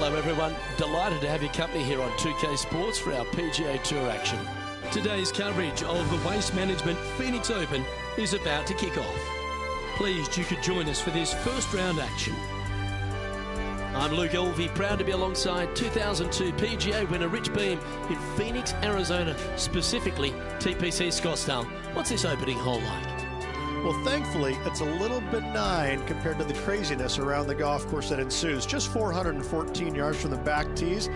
Hello everyone, delighted to have your company here on 2K Sports for our PGA Tour action. Today's coverage of the Waste Management Phoenix Open is about to kick off. Pleased you could join us for this first round action. I'm Luke Elvey, proud to be alongside 2002 PGA winner Rich Beem in Phoenix, Arizona, specifically TPC Scottsdale. What's this opening hole like? Well, thankfully, it's a little benign compared to the craziness around the golf course that ensues. Just 414 yards from the back tees.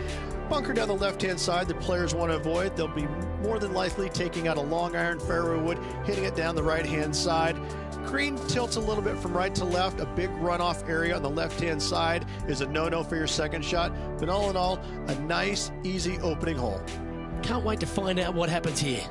Bunker down the left-hand side, the players want to avoid. They'll be more than likely taking out a long iron fairway wood, hitting it down the right-hand side. Green tilts a little bit from right to left. A big runoff area on the left-hand side is a no-no for your second shot. But all in all, a nice, easy opening hole. Can't wait to find out what happens here.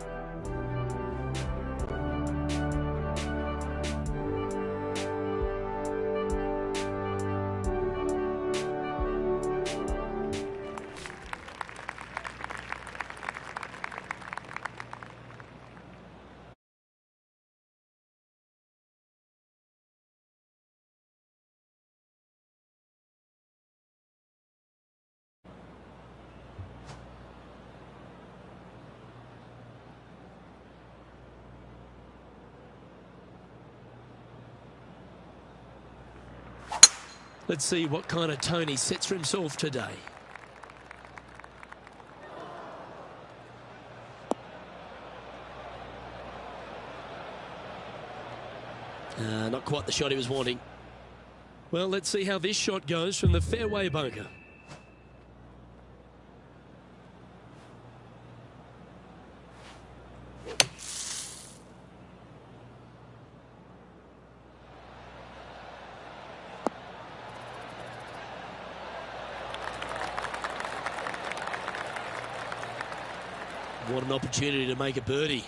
Let's see what kind of tone he sets for himself today. Not quite the shot he was wanting. Well, let's see how this shot goes from the fairway bunker. What an opportunity to make a birdie.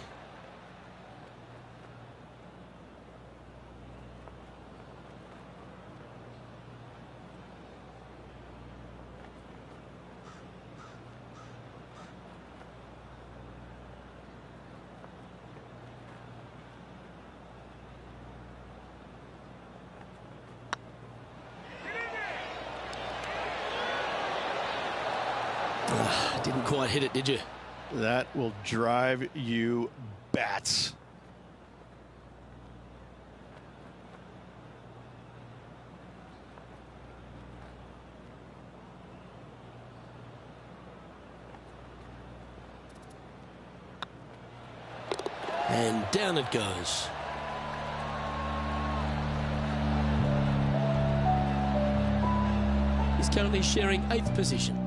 Didn't quite hit it, did you? That will drive you bats. And down it goes. He's currently sharing 8th position.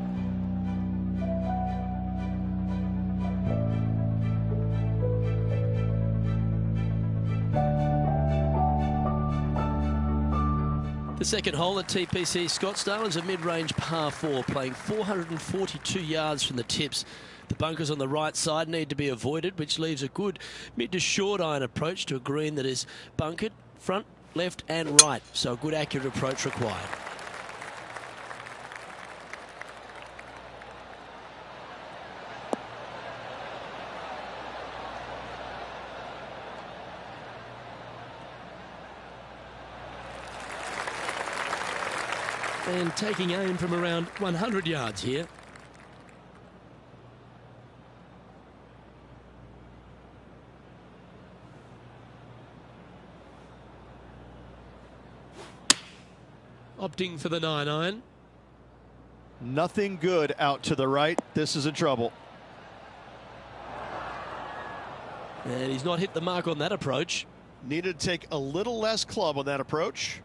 The second hole at TPC Scottsdale is a mid-range par 4, playing 442 yards from the tips. The bunkers on the right side need to be avoided, which leaves a good mid to short iron approach to a green that is bunkered front, left and right. So a good accurate approach required. And taking aim from around 100 yards here. Opting for the 9-iron. Nothing good out to the right. This is in trouble. And he's not hit the mark on that approach. Needed to take a little less club on that approach.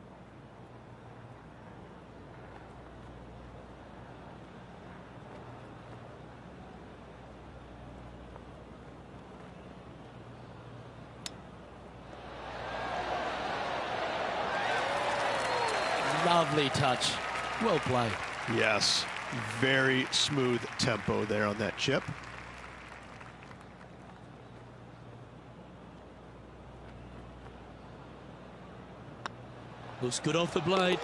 Lovely touch. Well played. Yes, very smooth tempo there on that chip. Looks good off the blade.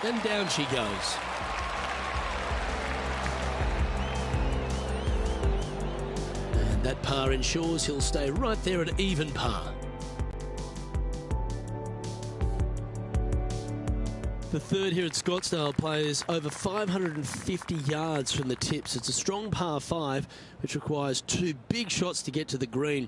And down she goes. And that par ensures he'll stay right there at even par. The third here at Scottsdale plays over 550 yards from the tips. It's a strong par 5, which requires 2 big shots to get to the green.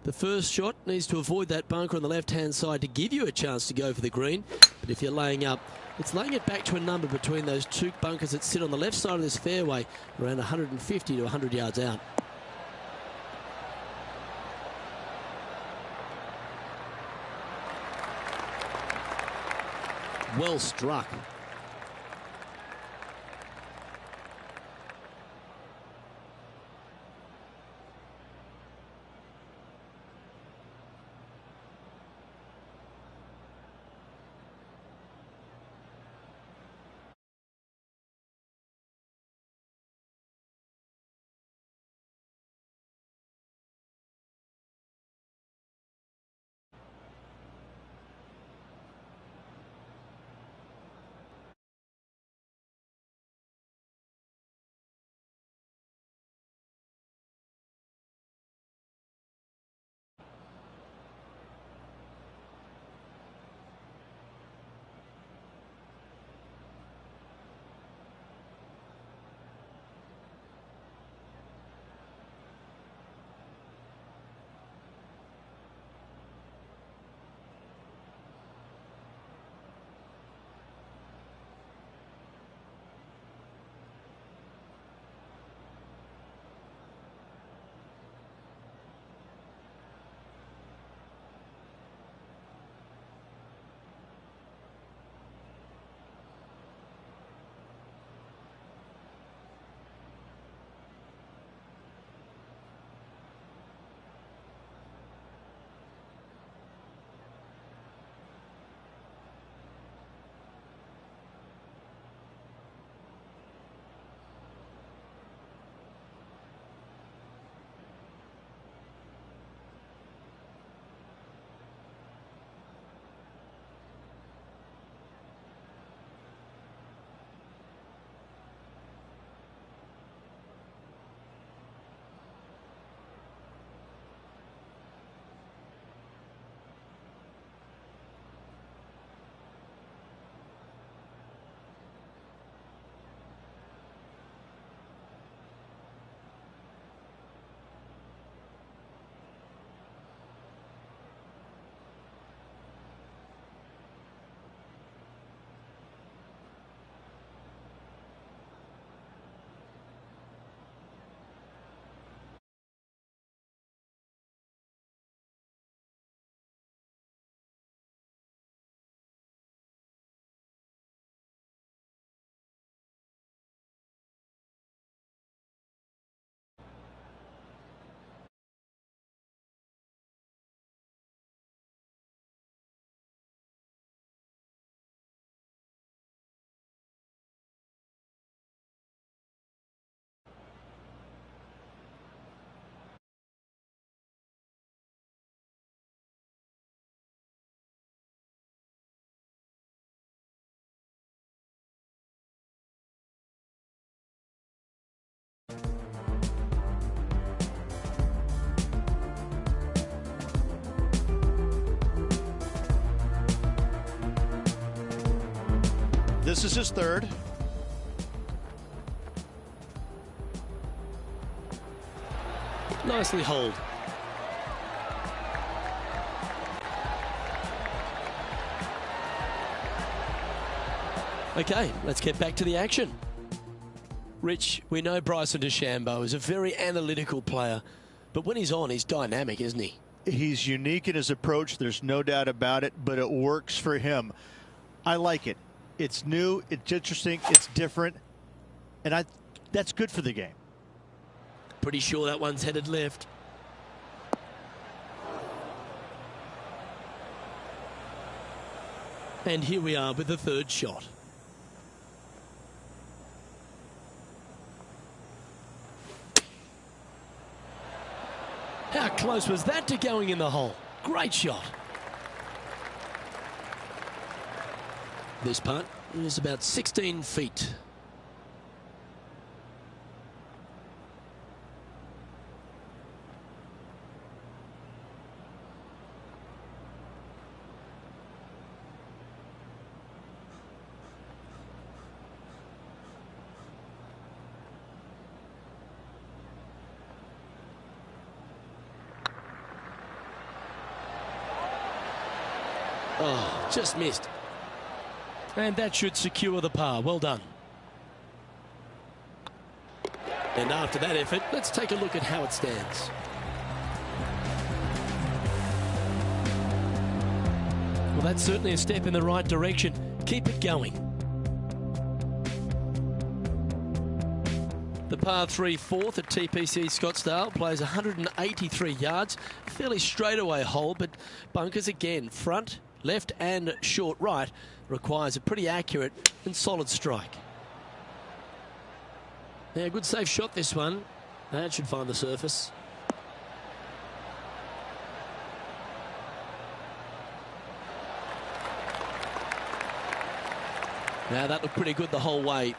The first shot needs to avoid that bunker on the left-hand side to give you a chance to go for the green. But if you're laying up, it's laying it back to a number between those 2 bunkers that sit on the left side of this fairway, around 150 to 100 yards out. Well struck. This is his third. Nicely holed. Okay, let's get back to the action. Rich, we know Bryson DeChambeau is a very analytical player, but when he's on, he's dynamic, isn't he? He's unique in his approach, there's no doubt about it, but it works for him. I like it. It's new, it's interesting, it's different, and that's good for the game. Pretty sure that one's headed left. And here we are with the third shot. How close was that to going in the hole? Great shot. This putt is about 16 feet. Oh, just missed. And that should secure the par. Well done. And after that effort, let's take a look at how it stands. Well, that's certainly a step in the right direction. Keep it going. The par 3 fourth at TPC Scottsdale plays 183 yards. Fairly straightaway hole, but bunkers again. Front, left and short right requires a pretty accurate and solid strike. Yeah, good safe shot this one. That should find the surface. Now that looked pretty good the whole way.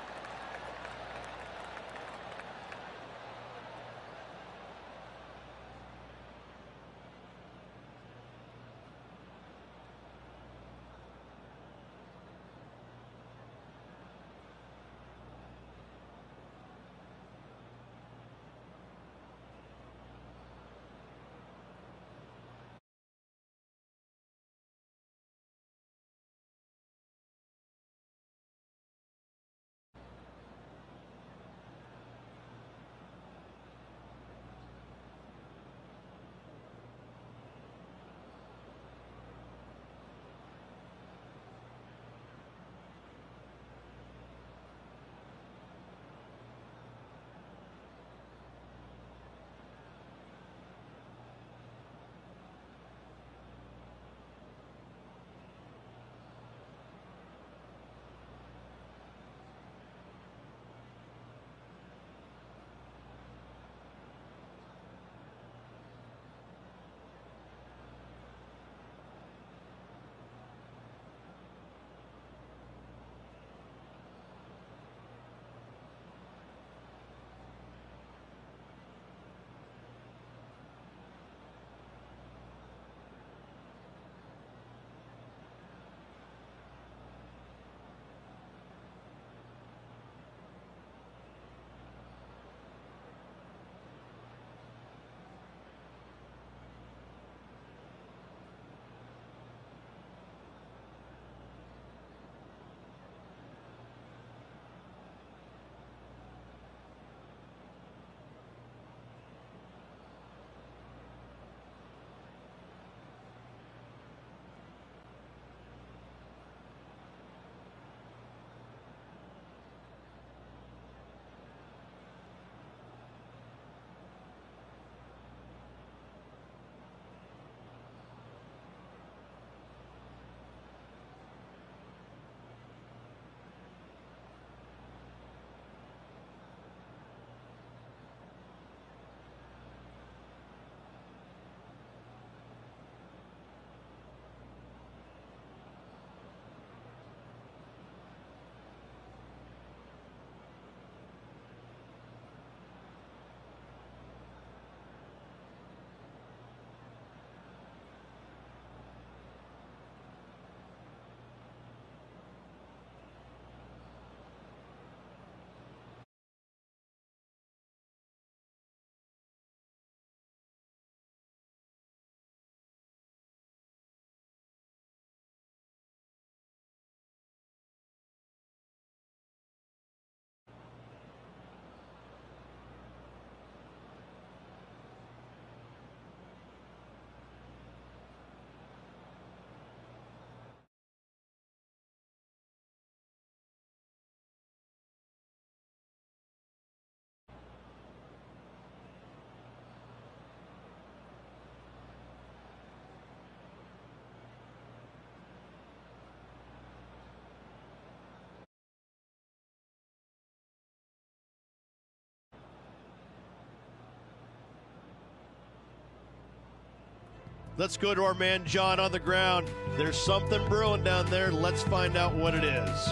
Let's go to our man John on the ground. There's something brewing down there. Let's find out what it is.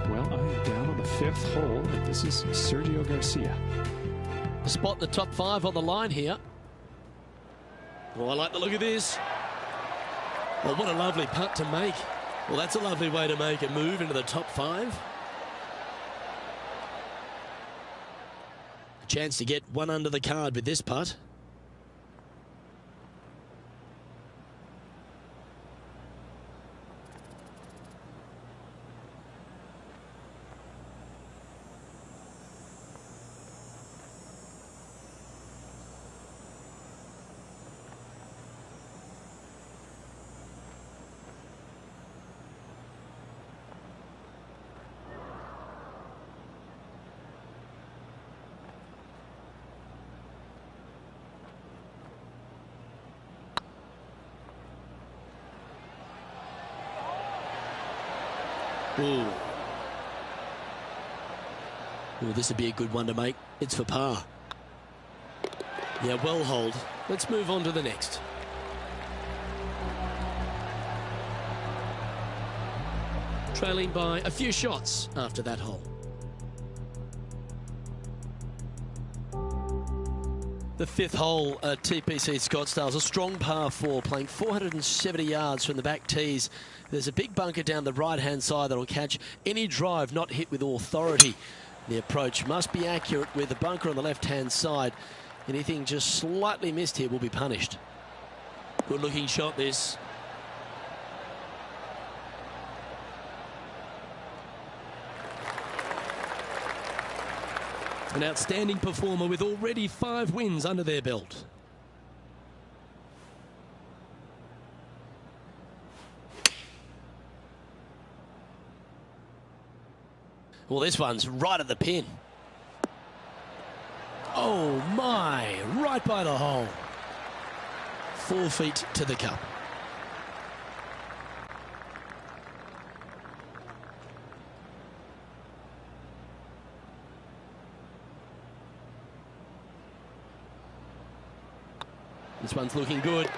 Well, I am down on the 5th hole, and this is Sergio Garcia. Spot the top 5 on the line here. Oh, I like the look of this. Well, what a lovely putt to make. Well, that's a lovely way to make a move into the top 5. A chance to get one under the card with this putt. Ooh. Ooh, this would be a good one to make. It's for par. Yeah, well hold. Let's move on to the next. Trailing by a few shots after that hole. The fifth hole at TPC Scottsdale is a strong par 4, playing 470 yards from the back tees. There's a big bunker down the right-hand side that will catch any drive not hit with authority. The approach must be accurate with the bunker on the left-hand side. Anything just slightly missed here will be punished. Good-looking shot, this. An outstanding performer with already 5 wins under their belt. Well, this one's right at the pin. Oh my, right by the hole. 4 feet to the cup. This one's looking good.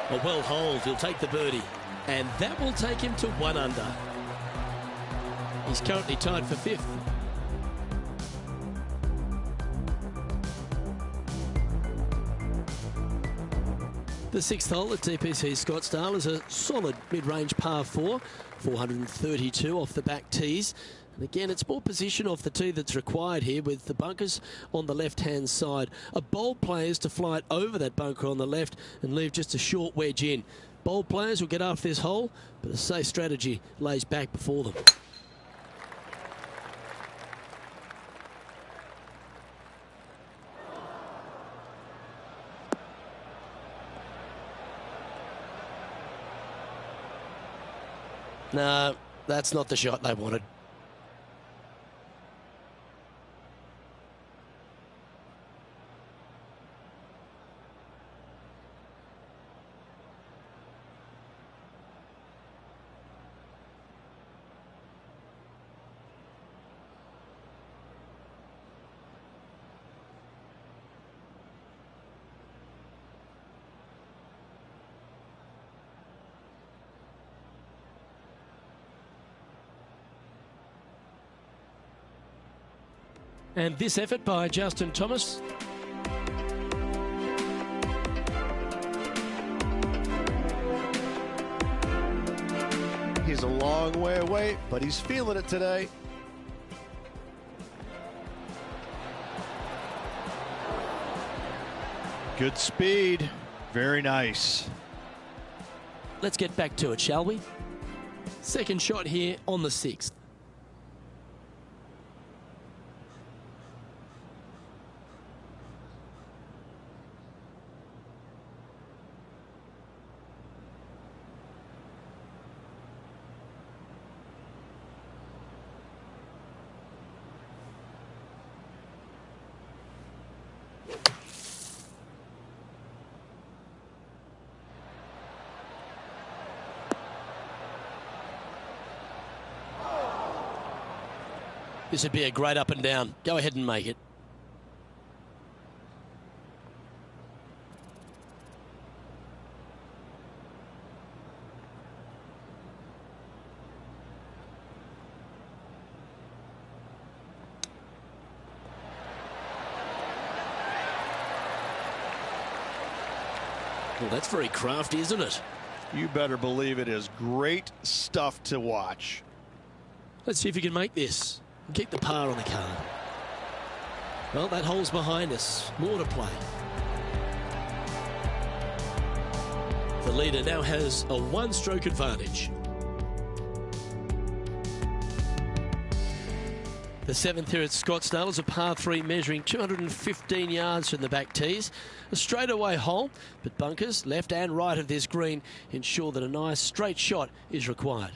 A well hold, he'll take the birdie. And that will take him to 1 under. He's currently tied for 5th. The 6th hole at TPC Scottsdale is a solid mid-range par 4, 432 off the back tees. And again, it's more position off the tee that's required here, with the bunkers on the left-hand side. A bold player is to fly it over that bunker on the left and leave just a short wedge in. Bold players will get after this hole, but a safe strategy lays back before them. No, that's not the shot they wanted. And this effort by Justin Thomas. He's a long way away, but he's feeling it today. Good speed. Very nice. Let's get back to it, shall we? Second shot here on the 6th. This would be a great up and down. Go ahead and make it. Well, that's very crafty, isn't it? You better believe it is. Great stuff to watch. Let's see if you can make this. Keep the par on the card. Well, that hole's behind us. More to play. The leader now has a 1-stroke advantage. The 7th here at Scottsdale is a par 3 measuring 215 yards from the back tees. A straightaway hole, but bunkers left and right of this green ensure that a nice straight shot is required.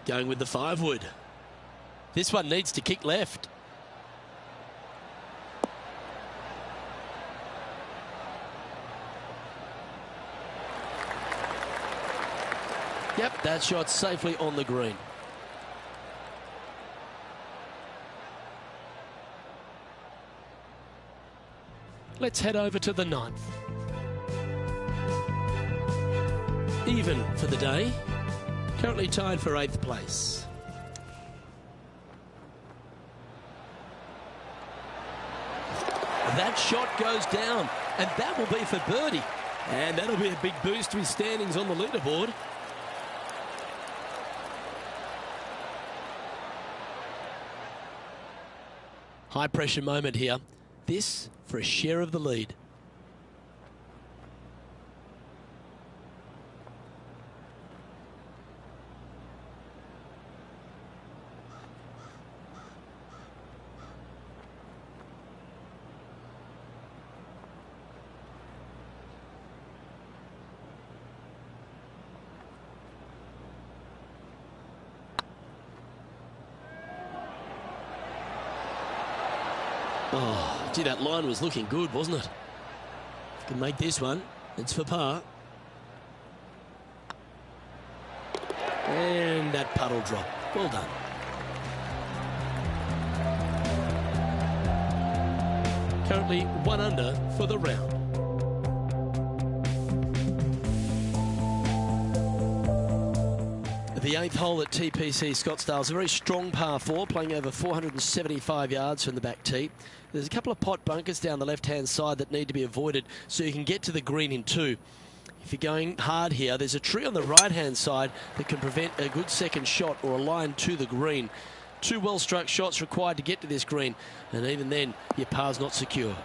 Going with the 5-wood. This one needs to kick left. Yep, that shot safely on the green. Let's head over to the 9th. Even for the day. Currently tied for 8th place. That shot goes down, and that will be for birdie. And that'll be a big boost to his standings on the leaderboard. High pressure moment here. This for a share of the lead. Oh, gee, that line was looking good, wasn't it? If you can make this one, it's for par. And that puddle drop. Well done. Currently 1 under for the round. The 8th hole at TPC Scottsdale is a very strong par 4, playing over 475 yards from the back tee. There's a couple of pot bunkers down the left-hand side that need to be avoided so you can get to the green in 2. If you're going hard here, there's a tree on the right-hand side that can prevent a good second shot or a line to the green. 2 well-struck shots required to get to this green, and even then, your par's not secure.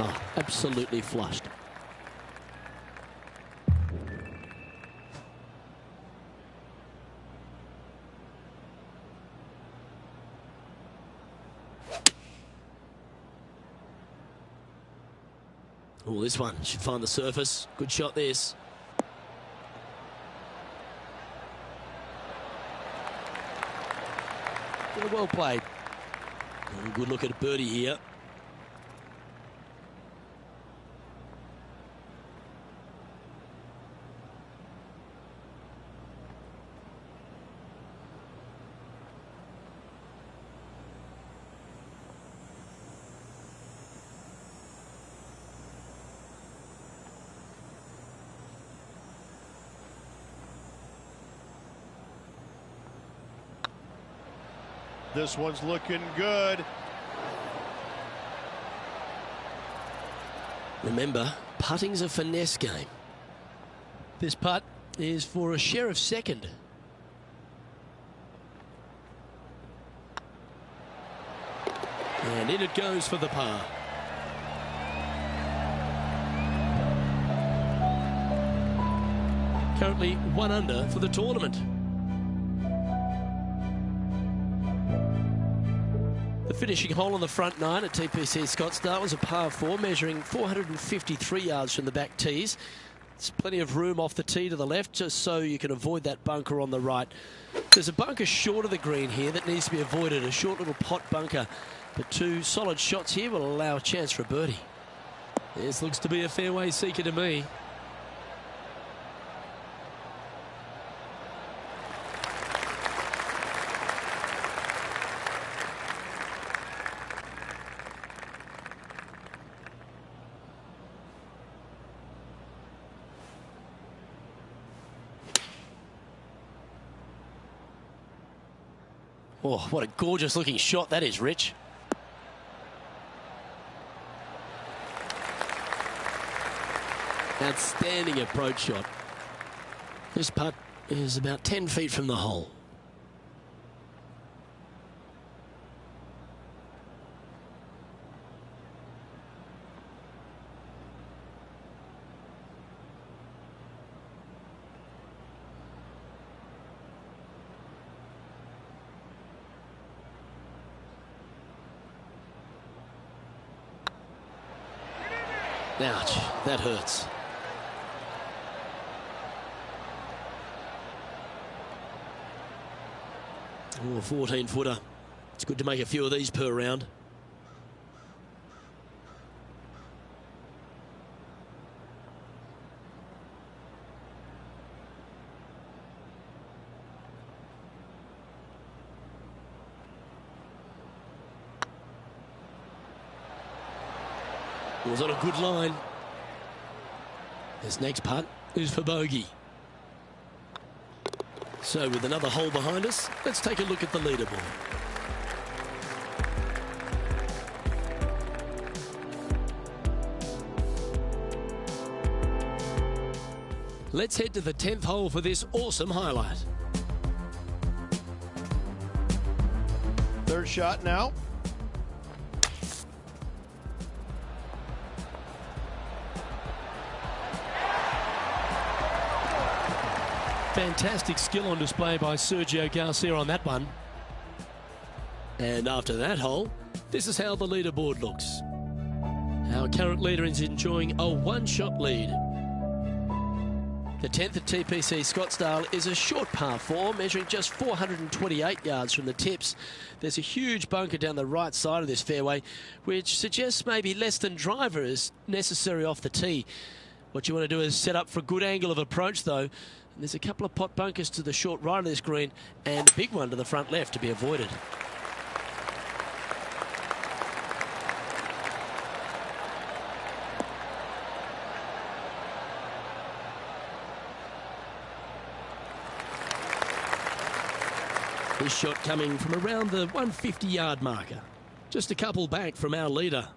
Oh, absolutely flushed. Oh, this one should find the surface. Good shot, this. Well played. Good look at a birdie here. This one's looking good. Remember, putting's a finesse game. This putt is for a share of second. And in it goes for the par. Currently 1 under for the tournament. The finishing hole on the front 9 at TPC Scottsdale was a par 4, measuring 453 yards from the back tees. There's plenty of room off the tee to the left, just so you can avoid that bunker on the right. There's a bunker short of the green here that needs to be avoided, a short little pot bunker. But 2 solid shots here will allow a chance for a birdie. This looks to be a fairway seeker to me. Oh, what a gorgeous looking shot that is, Rich. Outstanding approach shot. This putt is about 10 feet from the hole. Ouch, that hurts. Oh, a 14-footer. It's good to make a few of these per round. Was on a good line. This next putt is for bogey. So with another hole behind us, let's take a look at the leaderboard. Let's head to the 10th hole for this awesome highlight. Third shot now. Fantastic skill on display by Sergio Garcia on that one. And after that hole, this is how the leaderboard looks. Our current leader is enjoying a one-shot lead. The 10th at TPC Scottsdale is a short par 4, measuring just 428 yards from the tips. There's a huge bunker down the right side of this fairway, which suggests maybe less than driver is necessary off the tee. What you want to do is set up for a good angle of approach, though. And there's a couple of pot bunkers to the short right of this green and a big one to the front left to be avoided. This shot coming from around the 150-yard marker. Just a couple back from our leader.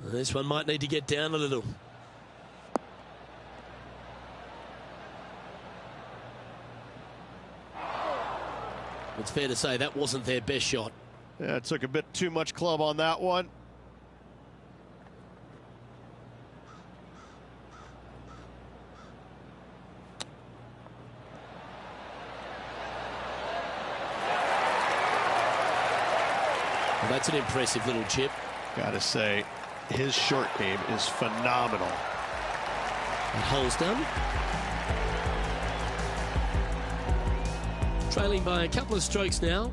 This one might need to get down a little. It's fair to say that wasn't their best shot. Yeah, it took a bit too much club on that one. Well, that's an impressive little chip. Gotta say, his short game is phenomenal. That hole's done. Trailing by a couple of strokes now.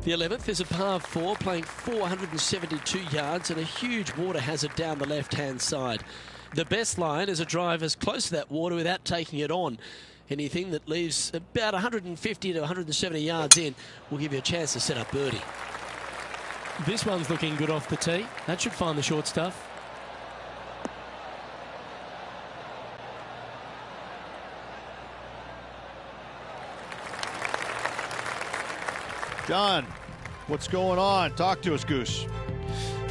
The 11th is a par 4, playing 472 yards and a huge water hazard down the left-hand side. The best line is a drive as close to that water without taking it on. Anything that leaves about 150 to 170 yards in will give you a chance to set up birdie. This one's looking good off the tee. That should find the short stuff. John, what's going on? Talk to us, Goose.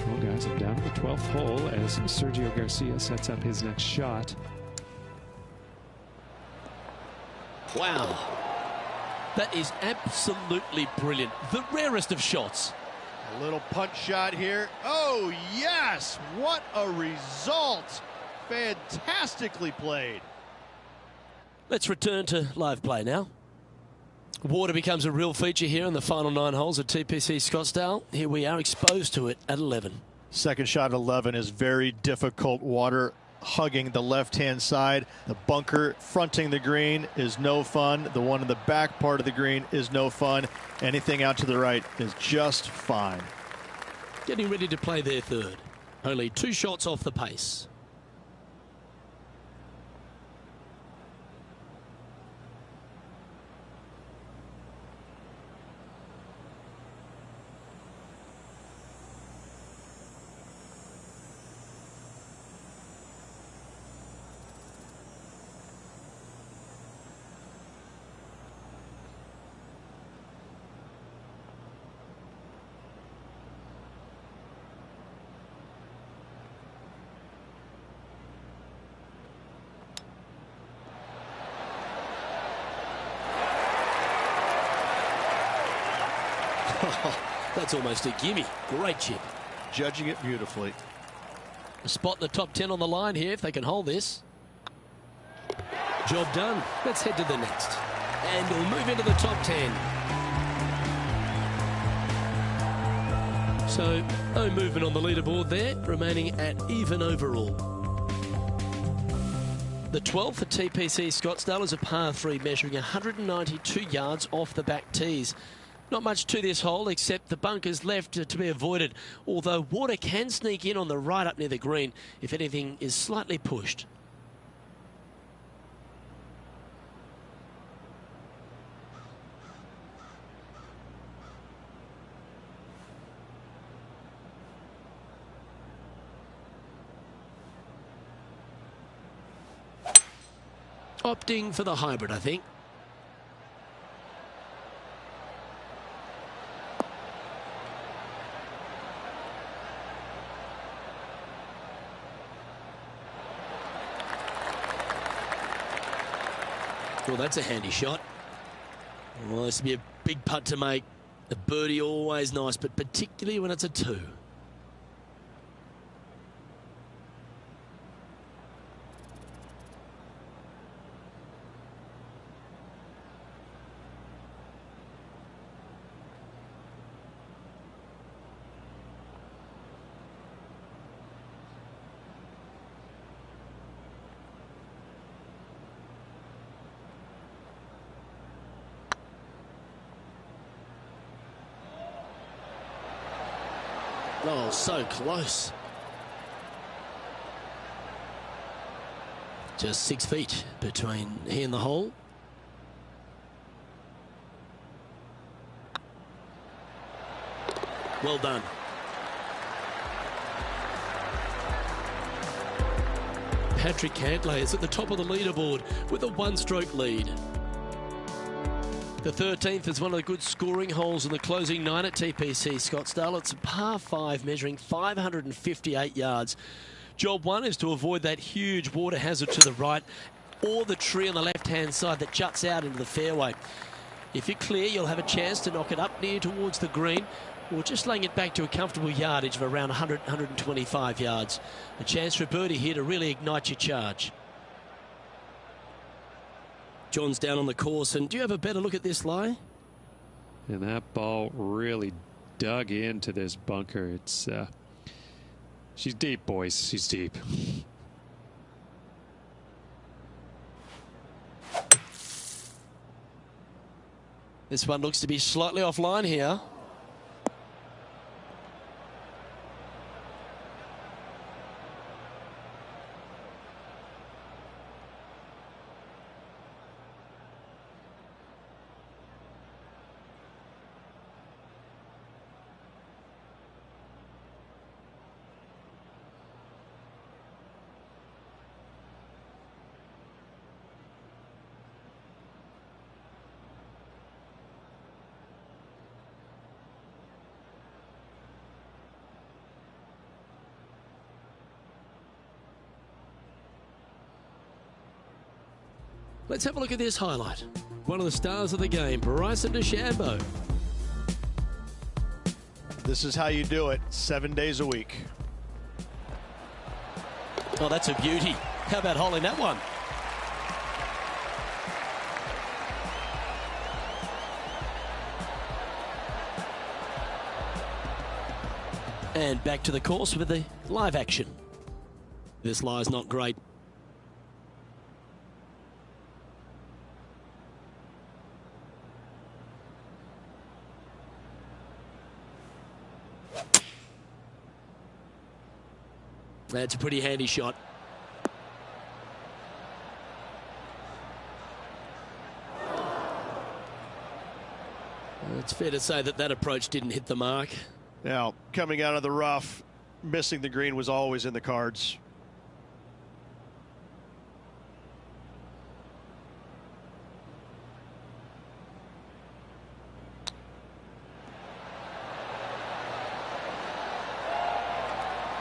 Well, guys, I'm down to the 12th hole as Sergio Garcia sets up his next shot. Wow. That is absolutely brilliant. The rarest of shots. A little punch shot here. Oh, yes! What a result! Fantastically played. Let's return to live play now. Water becomes a real feature here in the final 9 holes at TPC Scottsdale. Here we are exposed to it at 11. Second shot at 11 is very difficult. Water hugging the left-hand side. The bunker fronting the green is no fun. The one in the back part of the green is no fun. Anything out to the right is just fine. Getting ready to play their third. Only 2 shots off the pace. That's almost a gimme. Great chip. Judging it beautifully. A spot in the top 10 on the line here if they can hold this. Job done. Let's head to the next. And we'll move into the top 10. So, no movement on the leaderboard there, remaining at even overall. The 12th at TPC Scottsdale is a par 3 measuring 192 yards off the back tees. Not much to this hole except the bunkers left to be avoided, although water can sneak in on the right up near the green if anything is slightly pushed. Opting for the hybrid, I think. Well, that's a handy shot. Well, this would be a big putt to make. A birdie always nice, but particularly when it's a 2. Oh, so close. Just 6 feet between he and the hole. Well done. Patrick Cantlay is at the top of the leaderboard with a 1-stroke lead. The 13th is one of the good scoring holes in the closing 9 at TPC Scottsdale. It's a par 5 measuring 558 yards. Job 1 is to avoid that huge water hazard to the right or the tree on the left-hand side that juts out into the fairway. If you're clear, you'll have a chance to knock it up near towards the green or just laying it back to a comfortable yardage of around 100, 125 yards. A chance for a birdie here to really ignite your charge. John's down on the course, and do you have a better look at this lie? And that ball really dug into this bunker. It's she's deep, boys. She's deep. This one looks to be slightly offline here. Let's have a look at this highlight. One of the stars of the game, Bryson DeChambeau. This is how you do it, 7 days a week. Oh, that's a beauty. How about holding that one? And back to the course with the live action. This lie's not great. That's a pretty handy shot. It's fair to say that that approach didn't hit the mark. Now, coming out of the rough, missing the green was always in the cards.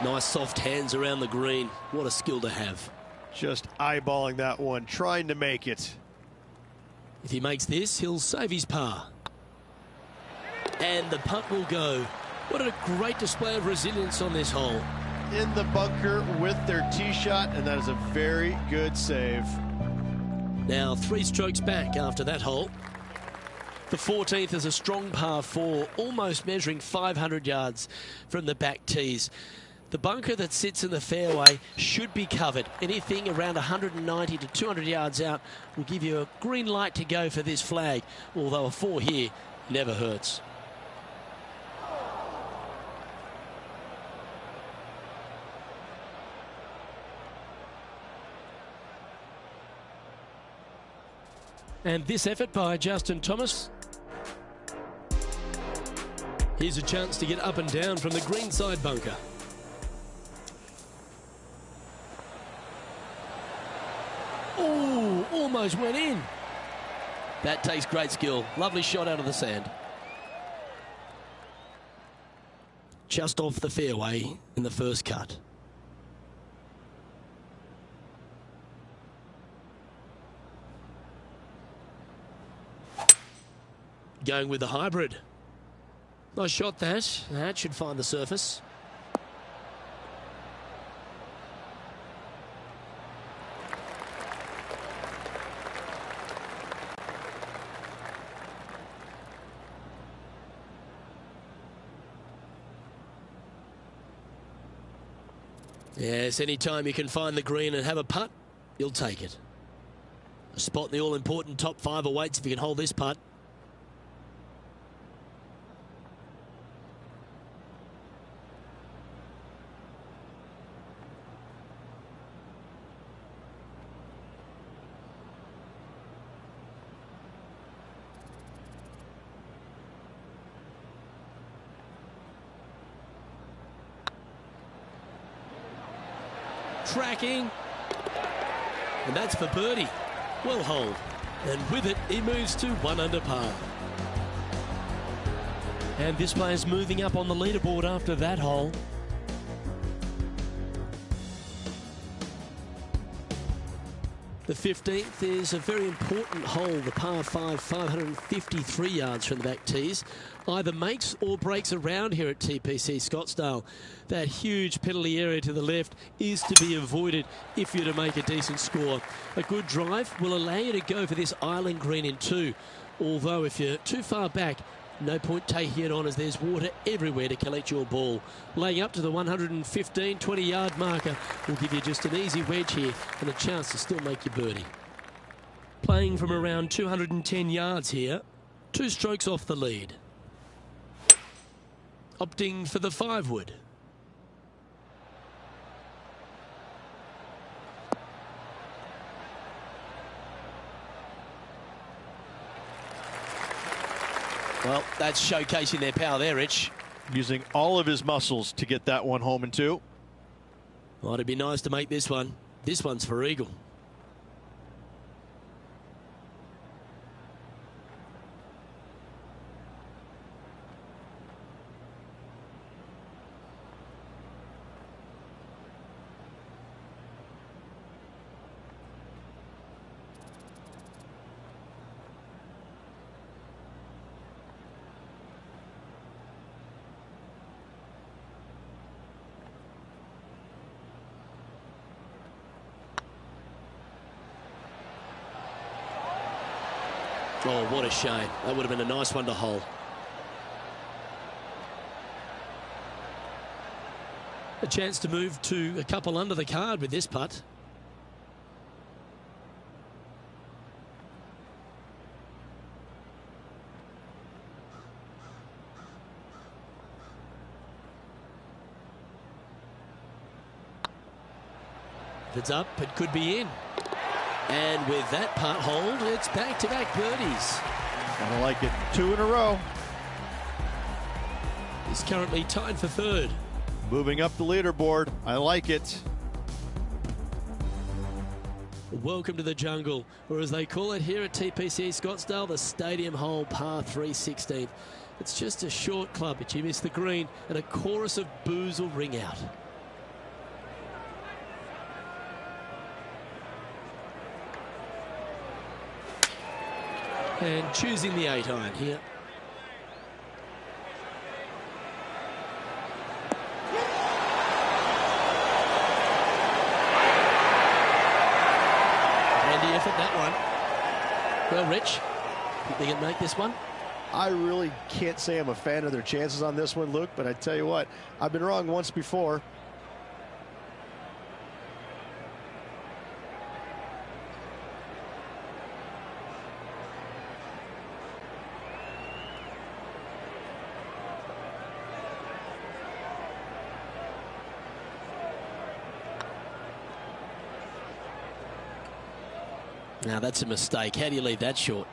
Nice soft hands around the green. What a skill to have. Just eyeballing that one, trying to make it. If he makes this, he'll save his par. And the putt will go. What a great display of resilience on this hole. In the bunker with their tee shot, and that is a very good save. Now 3 strokes back after that hole. The 14th is a strong par 4, almost measuring 500 yards from the back tees. The bunker that sits in the fairway should be covered. Anything around 190 to 200 yards out will give you a green light to go for this flag, although a 4 here never hurts. And this effort by Justin Thomas. Here's a chance to get up and down from the greenside bunker. Oh, almost went in. That takes great skill. Lovely shot out of the sand. Just off the fairway in the first cut. Going with the hybrid. Nice shot that. That should find the surface. Yes, anytime you can find the green and have a putt, you'll take it. A spot in the all-important top 5 awaits if you can hold this putt. Tracking, and that's for birdie. Well holed, and with it he moves to 1 under par. And this player's moving up on the leaderboard after that hole. The 15th is a very important hole, the par 5, 553 yards from the back tees. Either makes or breaks around here at TPC Scottsdale. That huge penalty area to the left is to be avoided if you're to make a decent score. A good drive will allow you to go for this island green in 2. Although if you're too far back, no point taking it on as there's water everywhere to collect your ball. Laying up to the 115, 20-yard marker will give you just an easy wedge here and a chance to still make your birdie. Playing from around 210 yards here, 2 strokes off the lead. Opting for the 5-wood. Well, that's showcasing their power there, Rich. Using all of his muscles to get that one home in 2. Well, it'd be nice to make this one. This one's for eagle. Oh, what a shame. That would have been a nice one to hole. A chance to move to a couple under the card with this putt. If it's up, it could be in. And with that putt hold, it's back-to-back birdies. I like it. 2 in a row. He's currently tied for 3rd. Moving up the leaderboard. I like it. Welcome to the jungle, or as they call it here at TPC Scottsdale, the Stadium Hole par 3 16th. It's just a short club, but you miss the green, and a chorus of boos will ring out. And choosing the 8-iron here. Handy effort, that one. Well, Rich, think they can make this one? I really can't say I'm a fan of their chances on this one, Luke, but I tell you what, I've been wrong once before. Now, that's a mistake. How do you leave that short?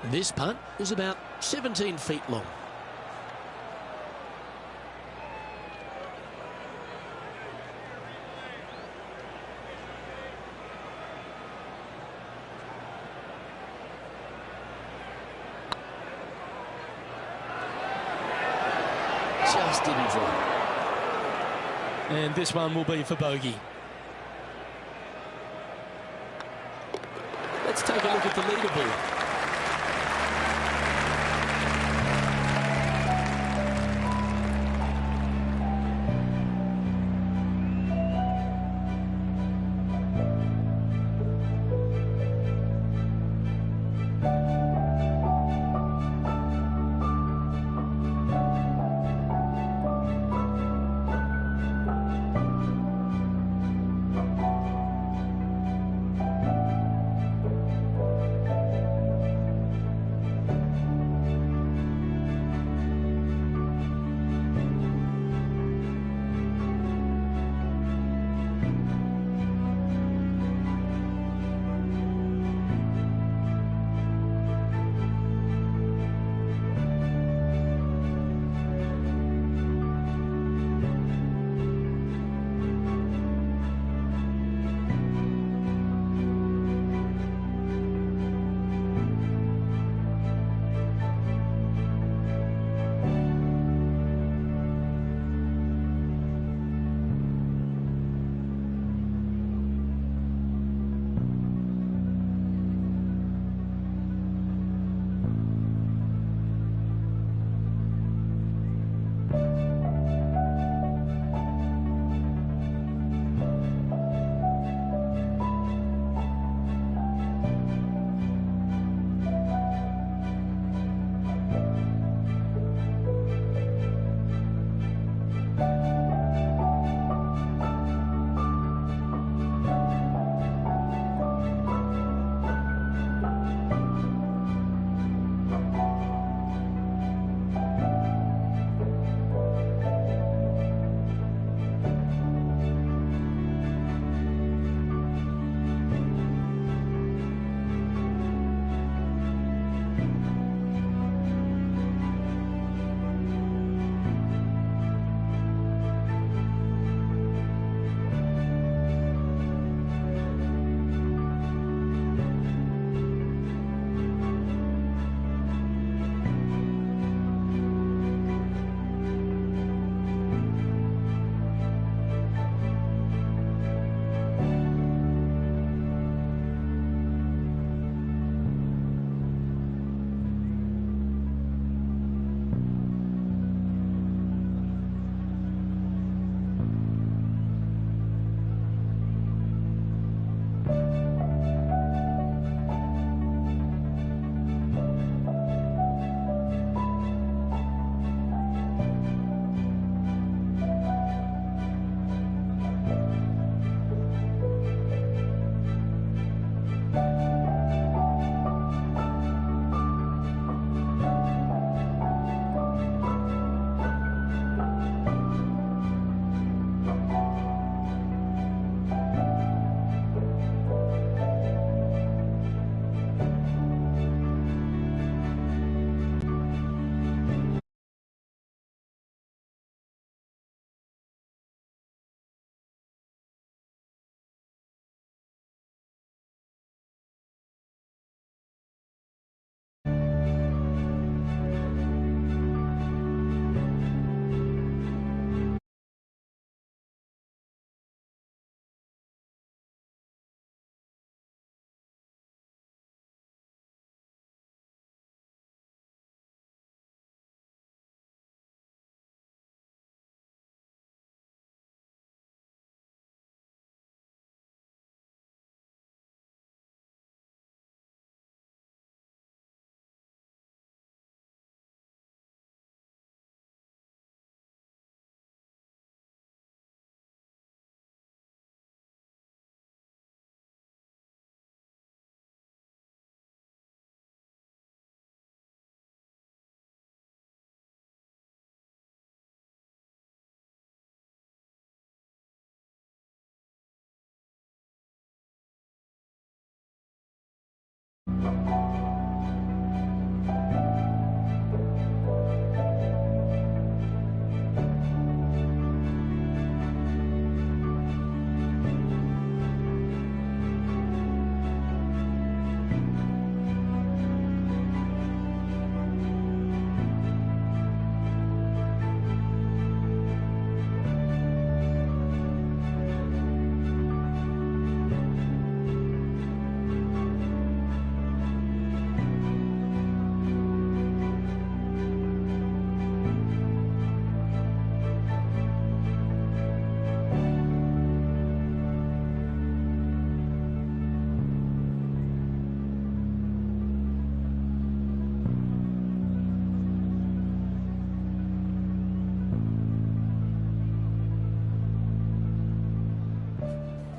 This putt is about 17 feet long. Just didn't drop. And this one will be for bogey. Let's take a look at the leaderboard.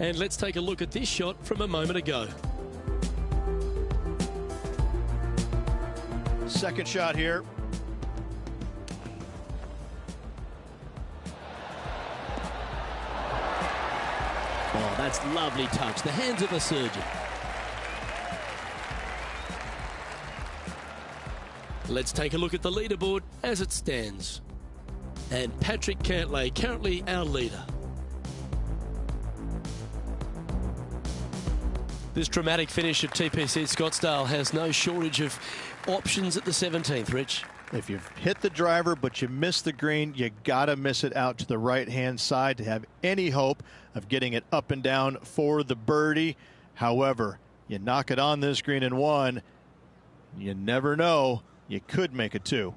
And let's take a look at this shot from a moment ago. Second shot here. Oh, that's lovely touch. The hands of the surgeon. Let's take a look at the leaderboard as it stands. And Patrick Cantlay, currently our leader. This dramatic finish at TPC Scottsdale has no shortage of options at the 17th, Rich. If you've hit the driver but you miss the green, you gotta miss it out to the right-hand side to have any hope of getting it up and down for the birdie. However, you knock it on this green in one, you never know, you could make it two.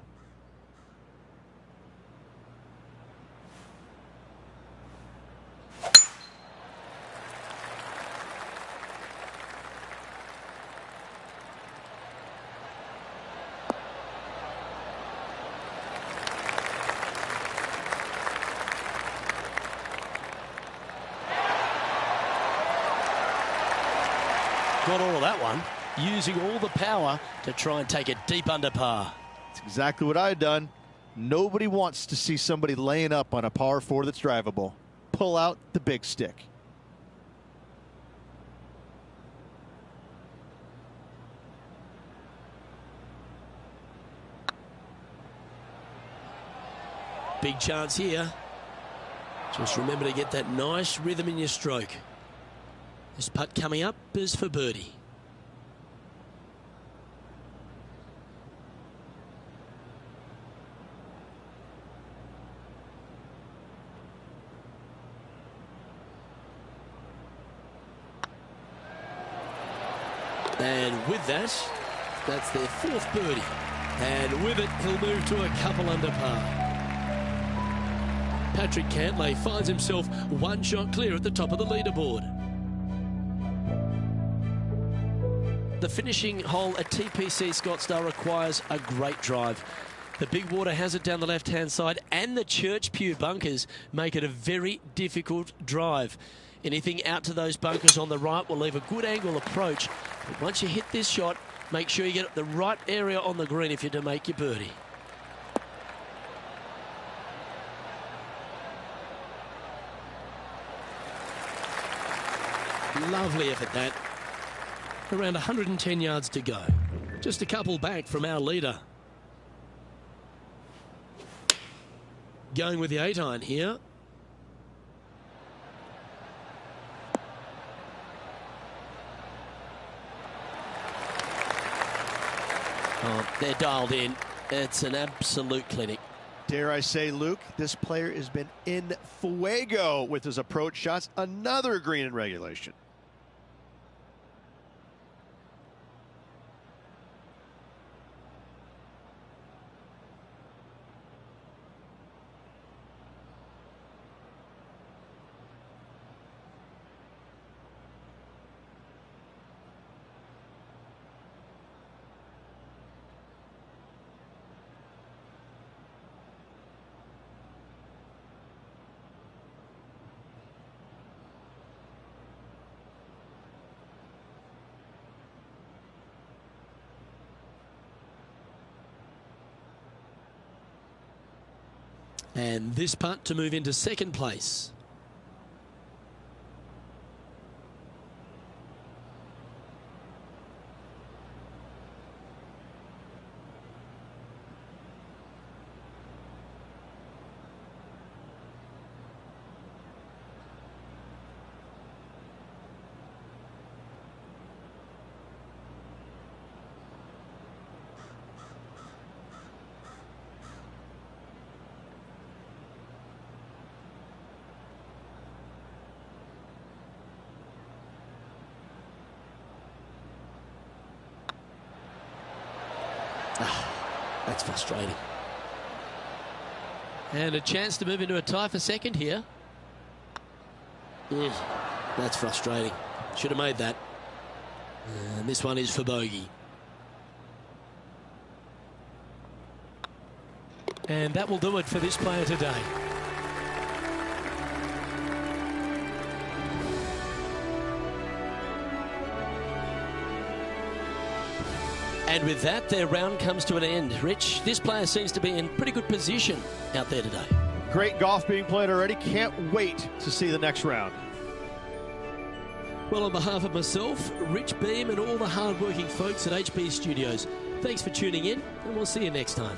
Got all of that one, using all the power to try and take it deep under par. That's exactly what I've done. Nobody wants to see somebody laying up on a par 4 that's drivable. Pull out the big stick. Big chance here. Just remember to get that nice rhythm in your stroke. This putt coming up is for birdie. And with that, that's their 4th birdie. And with it, he'll move to a couple under par. Patrick Cantlay finds himself one shot clear at the top of the leaderboard. The finishing hole at TPC Scottsdale requires a great drive. The big water hazard down the left-hand side and the Church Pew bunkers make it a very difficult drive. Anything out to those bunkers on the right will leave a good angle approach. But once you hit this shot, make sure you get the right area on the green if you're to make your birdie. Lovely effort that. Around 110 yards to go. Just a couple back from our leader. Going with the 8-iron here. Oh, they're dialed in. It's an absolute clinic. Dare I say, Luke, this player has been in fuego with his approach shots. Another green in regulation. And this putt to move into 2nd place. That's frustrating. And a chance to move into a tie for 2nd here. That's frustrating. Should have made that. And this one is for bogey. And that will do it for this player today. And with that, their round comes to an end. Rich, this player seems to be in pretty good position out there today. Great golf being played already. Can't wait to see the next round. Well, on behalf of myself, Rich Beam, and all the hard-working folks at HB Studios, thanks for tuning in, and we'll see you next time.